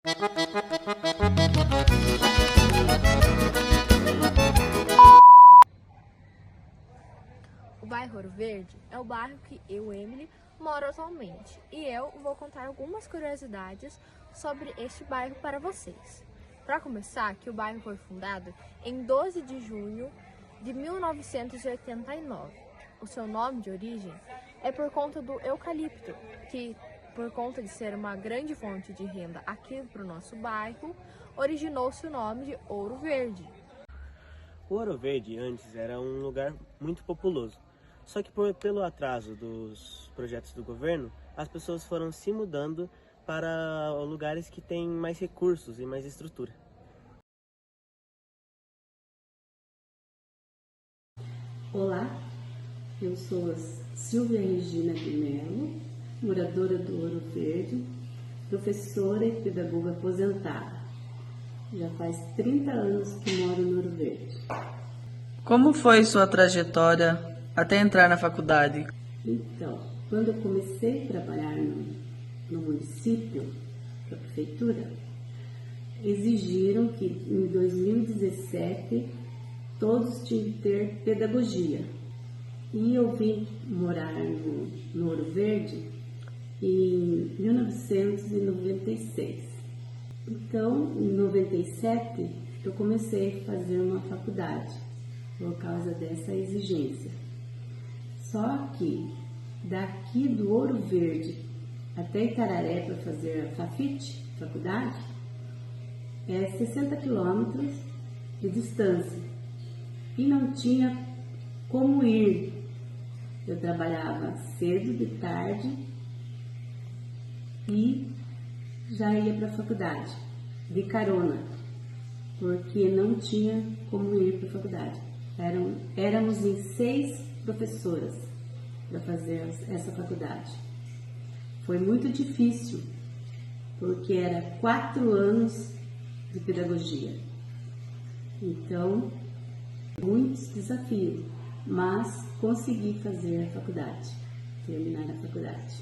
O bairro Ouro Verde é o bairro que eu, Emily, moro atualmente e eu vou contar algumas curiosidades sobre este bairro para vocês. Para começar, que o bairro foi fundado em 12 de junho de 1989. O seu nome de origem é por conta do eucalipto, que, por conta de ser uma grande fonte de renda aqui para o nosso bairro, originou-se o nome de Ouro Verde. O Ouro Verde antes era um lugar muito populoso, só que pelo atraso dos projetos do governo, as pessoas foram se mudando para lugares que têm mais recursos e mais estrutura. Olá, eu sou a Silvia Regina de Mello, moradora do Ouro Verde, professora e pedagoga aposentada. Já faz 30 anos que moro no Ouro Verde. Como foi sua trajetória até entrar na faculdade? Então, quando eu comecei a trabalhar no município, na prefeitura, exigiram que em 2017 todos tinham que ter pedagogia. E eu vim morar no Ouro Verde em 1996. Então, em 97, eu comecei a fazer uma faculdade por causa dessa exigência. Só que daqui do Ouro Verde até Itararé para fazer a FAFIT, faculdade, é 60 quilômetros de distância e não tinha como ir. Eu trabalhava cedo, de tarde e já ia para a faculdade de carona, porque não tinha como ir para a faculdade. Éramos em 6 professoras para fazer essa faculdade. Foi muito difícil, porque era 4 anos de pedagogia. Então, muitos desafios, mas consegui fazer a faculdade, terminar a faculdade.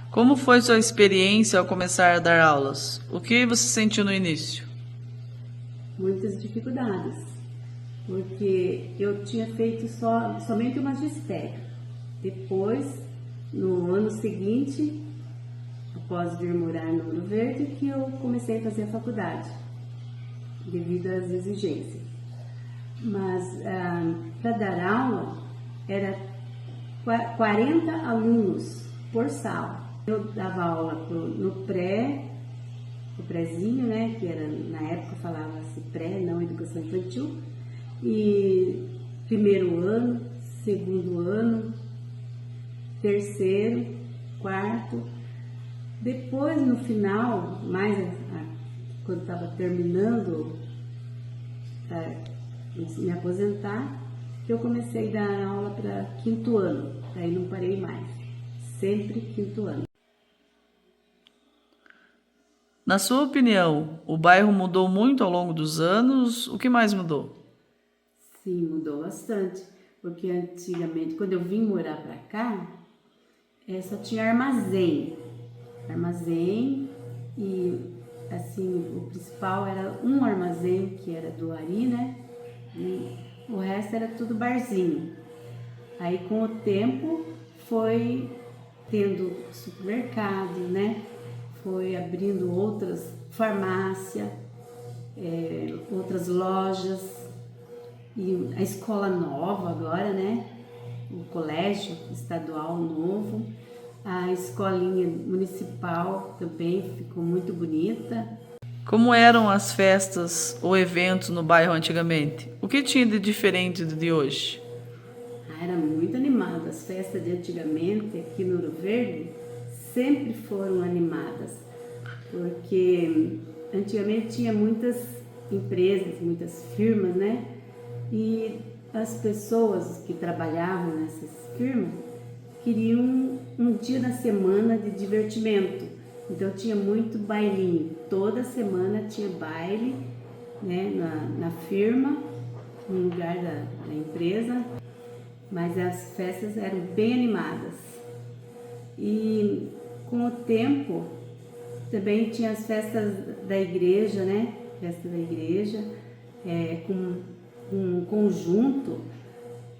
Como foi sua experiência ao começar a dar aulas? O que você sentiu no início? Muitas dificuldades, porque eu tinha feito somente o magistério. Depois, no ano seguinte, após vir morar no Ouro Verde, que eu comecei a fazer a faculdade, devido às exigências. Mas para dar aula, era 40 alunos por sala. Eu dava aula no prézinho, né, que era, na época falava-se pré, não educação infantil, e primeiro ano, segundo ano, terceiro, quarto. Depois, no final, quando estava terminando me aposentar, eu comecei a dar aula para quinto ano, daí não parei mais, sempre quinto ano. Na sua opinião, o bairro mudou muito ao longo dos anos? O que mais mudou? Sim, mudou bastante, porque antigamente, quando eu vim morar para cá, só tinha armazém e assim, o principal era um armazém que era do Ari, né? E o resto era tudo barzinho. Aí com o tempo foi tendo supermercado, né? Foi abrindo outras farmácias, outras lojas e a escola nova agora, né? O colégio estadual novo, a escolinha municipal também ficou muito bonita. Como eram as festas ou eventos no bairro antigamente? O que tinha de diferente de hoje? Era muito animado. As festas de antigamente aqui no Ouro Verde sempre foram animadas, porque antigamente tinha muitas empresas, muitas firmas, né? E as pessoas que trabalhavam nessas firmas queriam um dia na semana de divertimento. Então tinha muito bailinho, toda semana tinha baile, né, na firma, no lugar da empresa, mas as festas eram bem animadas. E com o tempo Também tinha as festas da igreja, né? Festa da igreja, com um conjunto.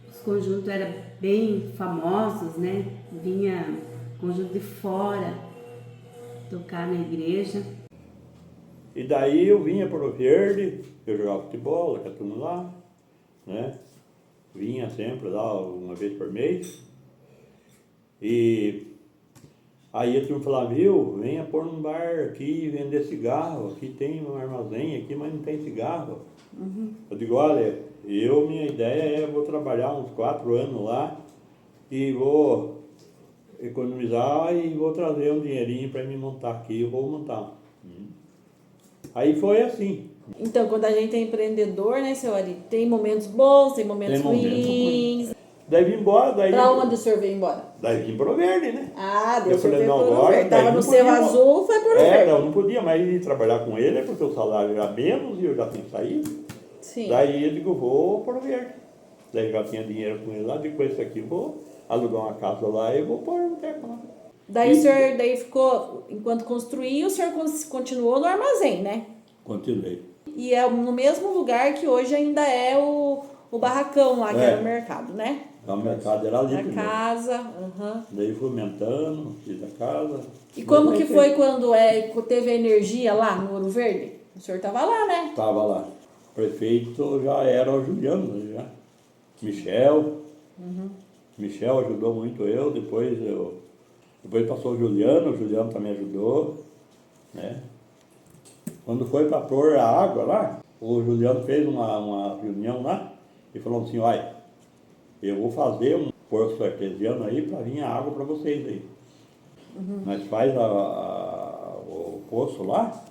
Os conjuntos eram bem famosos, né? Vinha conjunto de fora tocar na igreja. E daí eu vinha para o Verde, eu jogava futebol com a turma lá, né? Vinha sempre lá uma vez por mês. E aí a turma falava, viu, venha pôr num bar aqui vender cigarro, aqui tem um armazém aqui, mas não tem cigarro. Eu digo, olha, minha ideia vou trabalhar uns 4 anos lá e vou economizar e vou trazer um dinheirinho para me montar aqui, eu vou montar. Aí foi assim. Então, quando a gente é empreendedor, né, seu Ari, tem momentos bons, tem momentos ruins. Daí vim embora, daí... Pra onde o senhor veio embora? Daí vim pro Verde, né? Ah, Eu Deus, o senhor falei, veio não, pro agora, Verde. daí Tava não no seu podia, azul, foi pro Verde. eu não podia mais ir trabalhar com ele, porque o salário era menos e eu já tinha saído. Sim. Daí eu digo, vou pro Verde. Daí já tinha dinheiro com ele lá, digo, com esse aqui vou alugar uma casa lá e vou pôr um tempo lá. Daí o senhor ficou, enquanto construía, o senhor continuou no armazém, né? Continuei. E é no mesmo lugar que hoje ainda é o barracão lá, que era o mercado, né? O mercado era ali A primeiro. casa, aham. Daí fui aumentando, fiz a casa. E como que foi quando teve a energia lá no Ouro Verde? O senhor tava lá, né? Estava lá. O prefeito já era o Juliano, já. Michel. Michel ajudou muito eu, depois passou o Juliano também ajudou, né? Quando foi para pôr a água lá, o Juliano fez uma reunião lá e falou assim, olha, eu vou fazer um poço artesiano aí para vir a água para vocês aí. Nós faz o poço lá,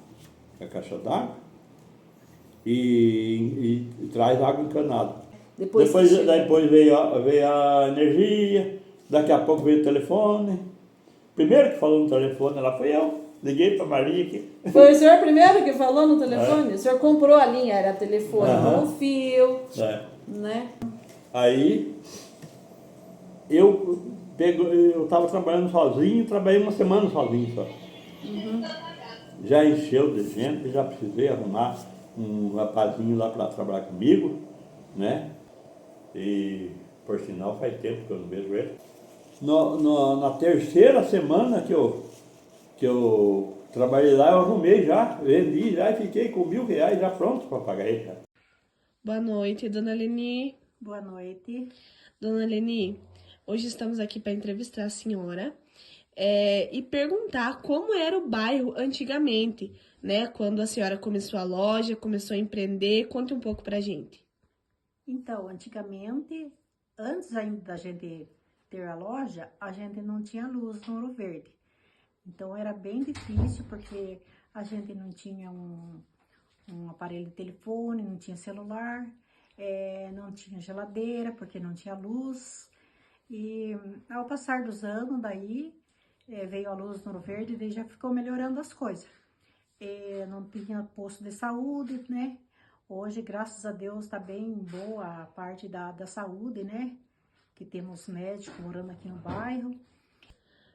a caixa d'água, e traz água encanada. Depois veio a energia, daqui a pouco veio o telefone. Primeiro que falou no telefone lá foi eu. Liguei para Maria aqui. Foi o senhor primeiro que falou no telefone? O senhor comprou a linha, era telefone com fio, né? Aí eu estava trabalhando sozinho, trabalhei uma semana sozinho só. Já encheu de gente, já precisei arrumar um rapazinho lá para trabalhar comigo, né? E por sinal faz tempo que eu não vejo ele. Na terceira semana que eu trabalhei lá, eu arrumei já, vendi já e fiquei com R$1.000 já pronto para pagar ele. Já. Boa noite, dona Leni. Boa noite. Dona Leni, hoje estamos aqui para entrevistar a senhora e perguntar como era o bairro antigamente, né? Quando a senhora começou a loja, começou a empreender. Conte um pouco pra gente. Então, antigamente, antes ainda da gente ter a loja, a gente não tinha luz no Ouro Verde. Então era bem difícil porque a gente não tinha um aparelho de telefone, não tinha celular, não tinha geladeira porque não tinha luz. E ao passar dos anos daí, veio a luz no Ouro Verde e daí já ficou melhorando as coisas. Não tinha posto de saúde, né? Hoje, graças a Deus, está bem boa a parte da saúde, né? Que temos médicos morando aqui no bairro.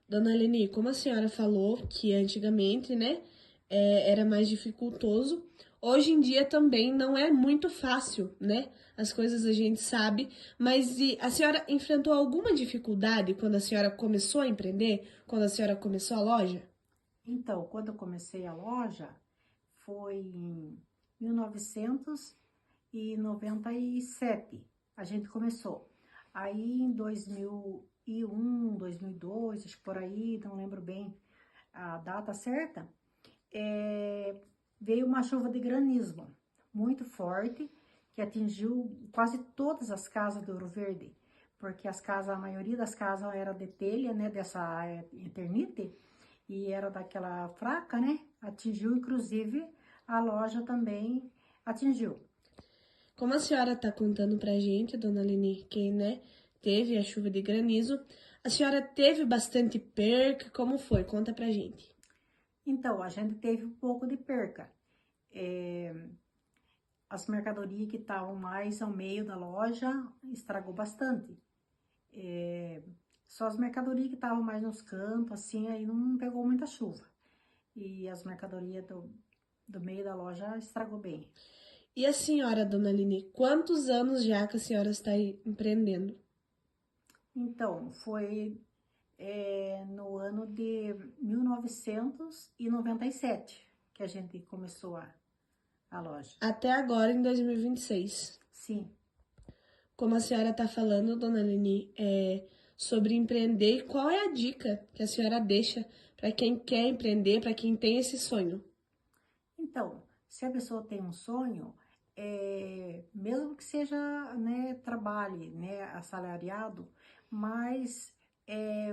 Dona Leni, como a senhora falou que antigamente, né, era mais dificultoso, hoje em dia também não é muito fácil, né? As coisas a gente sabe, mas a senhora enfrentou alguma dificuldade quando a senhora começou a empreender, quando a senhora começou a loja? Então, quando eu comecei a loja, foi em 1997, a gente começou. Aí em 2001, 2002, acho que por aí, não lembro bem a data certa, veio uma chuva de granizo muito forte, que atingiu quase todas as casas do Ouro Verde, porque a maioria das casas era de telha, né, dessa Eternite, e era daquela fraca, né, atingiu inclusive a loja também atingiu. Como a senhora está contando pra gente, dona Leni, que, né, teve a chuva de granizo, a senhora teve bastante perca, como foi? Conta pra gente. Então, a gente teve um pouco de perca. As mercadorias que estavam mais ao meio da loja estragou bastante. Só as mercadorias que estavam mais nos cantos, assim, aí não pegou muita chuva. e as mercadorias do meio da loja estragou bem. E a senhora, dona Aline, quantos anos já que a senhora está aí empreendendo? Então, foi no ano de 1997 que a gente começou a loja. Até agora, em 2026. Sim. Como a senhora está falando, dona Aline, sobre empreender, qual é a dica que a senhora deixa para quem quer empreender, para quem tem esse sonho? Então, se a pessoa tem um sonho, mesmo que seja, né, trabalhe, né, assalariado, mas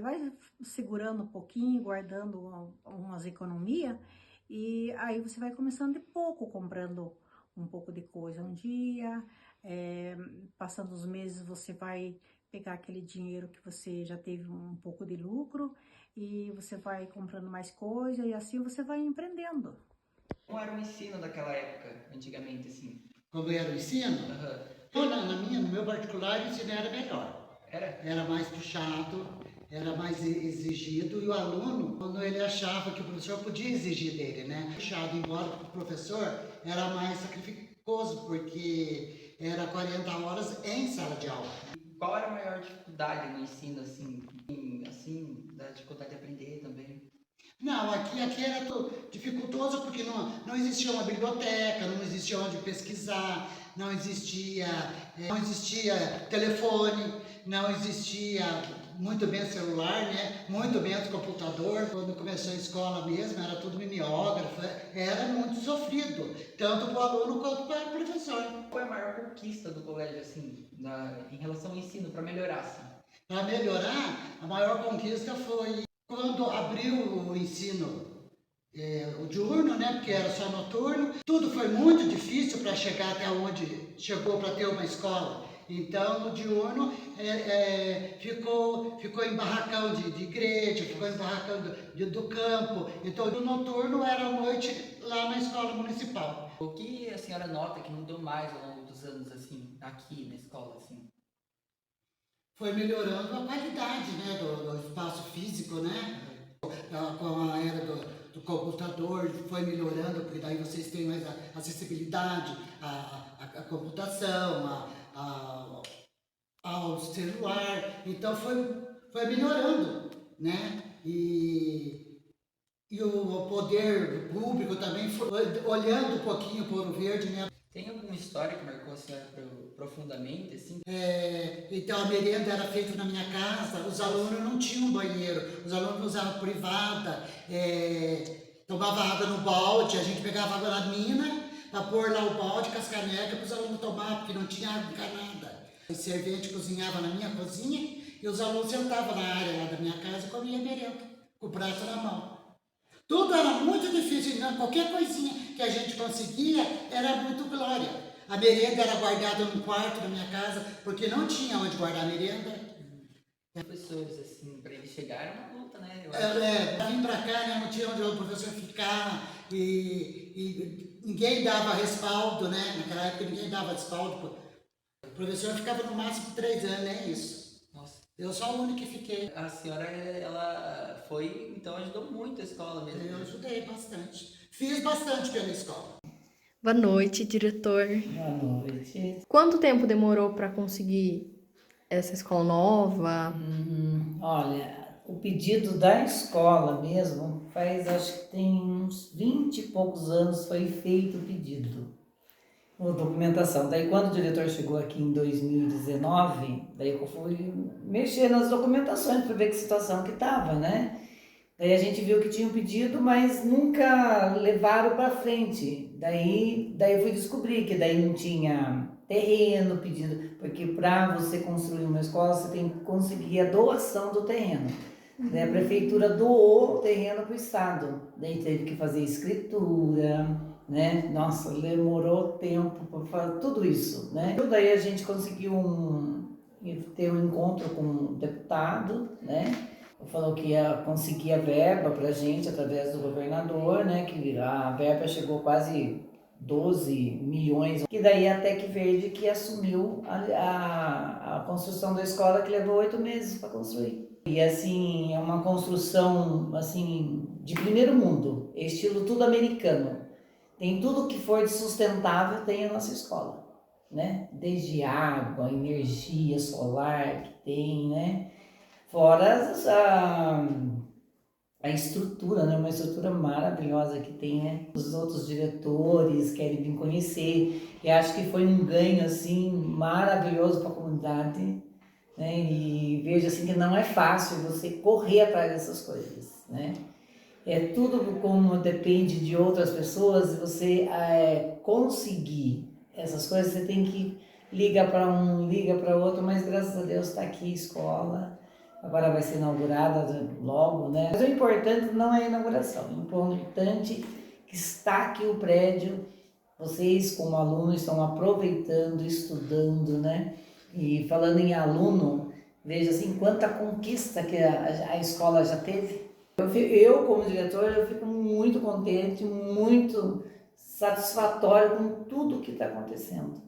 vai segurando um pouquinho, guardando umas economias, e aí você vai começando de pouco, comprando um pouco de coisa um dia, passando os meses você vai pegar aquele dinheiro que você já teve um pouco de lucro, e você vai comprando mais coisa, e assim você vai empreendendo. Como era o ensino daquela época, antigamente, assim? Como era o ensino? No meu particular, o ensino era melhor. Era mais puxado, era mais exigido, e o aluno, quando ele achava que o professor podia exigir dele, né? Puxado, embora o professor era mais sacrificoso, porque era 40 horas em sala de aula. Qual era a maior dificuldade no ensino, assim, da dificuldade de aprender também? Não, aqui era dificultoso porque não existia uma biblioteca, não existia onde pesquisar, não existia telefone, não existia muito bem celular, né? Muito menos computador. Quando começou a escola mesmo, era tudo mimeógrafo, era muito sofrido, tanto para o aluno quanto para o professor. Qual é a maior conquista do colégio, assim, em relação ao ensino, para melhorar, assim? Para melhorar, a maior conquista foi quando abriu o ensino, o diurno, né, porque era só noturno. Tudo foi muito difícil para chegar até onde chegou para ter uma escola. Então, no diurno, ficou em barracão de igreja, ficou em barracão do campo. Então, no noturno era à noite lá na escola municipal. O que a senhora nota que mudou mais ao longo dos anos, assim, aqui na escola, assim? Foi melhorando a qualidade, né, do espaço físico, né? Com a era do computador, foi melhorando, porque daí vocês têm mais acessibilidade à computação, ao celular. Então foi melhorando, né? E o poder público também foi olhando um pouquinho para Ouro Verde, né? Tem alguma história que marcou a senhora profundamente, assim? Então a merenda era feita na minha casa, os alunos não tinham banheiro, os alunos usavam privada, tomava água no balde, a gente pegava água na mina para pôr lá o balde com as canecas para os alunos tomar, porque não tinha água encanada. O servente cozinhava na minha cozinha e os alunos sentavam na área lá da minha casa e comiam merenda, com o prato na mão. Tudo era muito difícil, não, qualquer coisinha que a gente conseguia era muito glória. A merenda era guardada num quarto da minha casa, porque não tinha onde guardar a merenda. Professores, assim, para eles chegarem era uma luta, né? Vim pra cá, né, não tinha onde o professor ficar, e ninguém dava respaldo, né? Naquela época ninguém dava respaldo. O professor ficava no máximo 3 anos, né? Isso. Eu sou a única que fiquei. A senhora, ela foi, então ajudou muito a escola mesmo. Eu ajudei bastante. Fiz bastante pela escola. Boa noite, diretor. Boa noite. Quanto tempo demorou para conseguir essa escola nova? Olha, o pedido da escola mesmo acho que tem uns 20 e poucos anos foi feito o pedido. A documentação. Daí quando o diretor chegou aqui em 2019, daí eu fui mexer nas documentações para ver que situação que estava, né? Daí a gente viu que tinha um pedido, mas nunca levaram para frente. Daí eu fui descobrir que daí não tinha terreno pedido, porque para você construir uma escola você tem que conseguir a doação do terreno. Daí a prefeitura doou o terreno para o estado. Daí teve que fazer escritura, né? Nossa, demorou tempo para fazer tudo isso, né? Daí a gente conseguiu ter um encontro com um deputado, né? Falou que ia conseguir a verba para a gente através do governador, né? Que a verba chegou quase 12 milhões, que daí a Tec Verde que assumiu a construção da escola, que levou 8 meses para construir. E assim, é uma construção assim de primeiro mundo, estilo tudo americano. Tem tudo que for de sustentável, tem a nossa escola, né? Desde água, energia solar que tem, né? Fora a estrutura, né? Uma estrutura maravilhosa que tem, né? Os outros diretores querem vir conhecer, e acho que foi um ganho, assim, maravilhoso para a comunidade, né? E vejo, assim, que não é fácil você correr atrás dessas coisas, né? É tudo como depende de outras pessoas, e você conseguir essas coisas, você tem que ligar para um, liga para outro, mas graças a Deus está aqui a escola, agora vai ser inaugurada logo, né? Mas o importante não é a inauguração, o importante é que está aqui o prédio, vocês como alunos estão aproveitando, estudando, né? E falando em aluno, veja assim, quanta conquista que a escola já teve. Eu, como diretor, eu fico muito contente, muito satisfatório com tudo que está acontecendo.